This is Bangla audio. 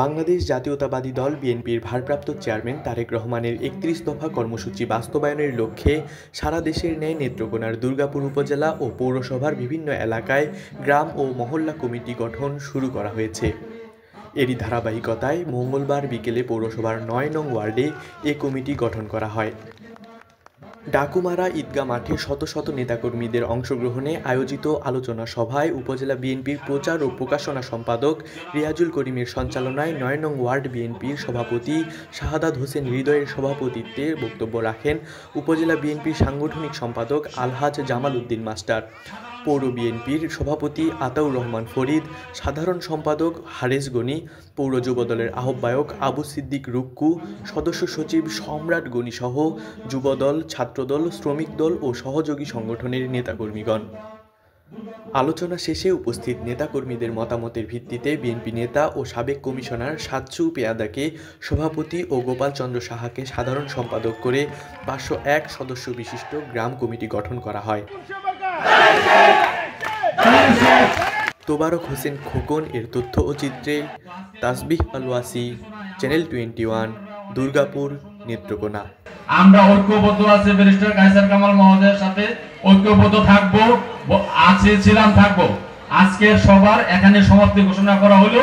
বাংলাদেশ জাতীয়তাবাদী দল বিএনপির ভারপ্রাপ্ত চেয়ারম্যান তারেক রহমানের ৩১ দফা কর্মসূচি বাস্তবায়নের লক্ষ্যে সারা দেশের ন্যায় নেত্রকোনার দুর্গাপুর উপজেলা ও পৌরসভার বিভিন্ন এলাকায় গ্রাম ও মহল্লা কমিটি গঠন শুরু করা হয়েছে। এরই ধারাবাহিকতায় মঙ্গলবার বিকেলে পৌরসভার ৯ নং ওয়ার্ডে এ কমিটি গঠন করা হয়। ডাকুমারা ঈদগাহ মাঠে শত শত নেতাকর্মীদের অংশগ্রহণে আয়োজিত আলোচনা সভায় উপজেলা বিএনপির প্রচার ও প্রকাশনা সম্পাদক রিয়াজুল করিমের সঞ্চালনায় ৯ নং ওয়ার্ড বিএনপির সভাপতি শাহাদাত হোসেন হৃদয়ের সভাপতিত্বে বক্তব্য রাখেন উপজেলা বিএনপির সাংগঠনিক সম্পাদক আলহাজ জামাল উদ্দিন মাস্টার, পৌর বিএনপির সভাপতি আতাউর রহমান ফরিদ, সাধারণ সম্পাদক হারেস গনি, পৌর যুবদলের আহ্বায়ক আবু সিদ্দিক রুক্কু, সদস্য সচিব সম্রাট গনি সহ যুবদল, ছাত্রদল, শ্রমিক দল ও সহযোগী সংগঠনের নেতাকর্মীগণ। আলোচনা শেষে উপস্থিত নেতাকর্মীদের মতামতের ভিত্তিতে বিএনপি নেতা ও সাবেক কমিশনার সাচ্চু পেয়াদাকে সভাপতি ও গোপাল চন্দ্র সাহাকে সাধারণ সম্পাদক করে ৫০১ সদস্য বিশিষ্ট গ্রাম কমিটি গঠন করা হয়। তোবারক হোসেন খোকন এর তথ্য ও চিত্রে, তাসবিহ আলওয়াসি, চ্যানেল 21, দুর্গাপুর, নেত্রকোনা। আমরা ঐক্যবদ্ধ আছি ব্যারিস্টার কায়সার কামাল মহোদয়ের সাথে ঐক্যবদ্ধ থাকবো, ছিলাম থাকবো। আজকের সবার এখানে সমাপ্তি ঘোষণা করা হলো।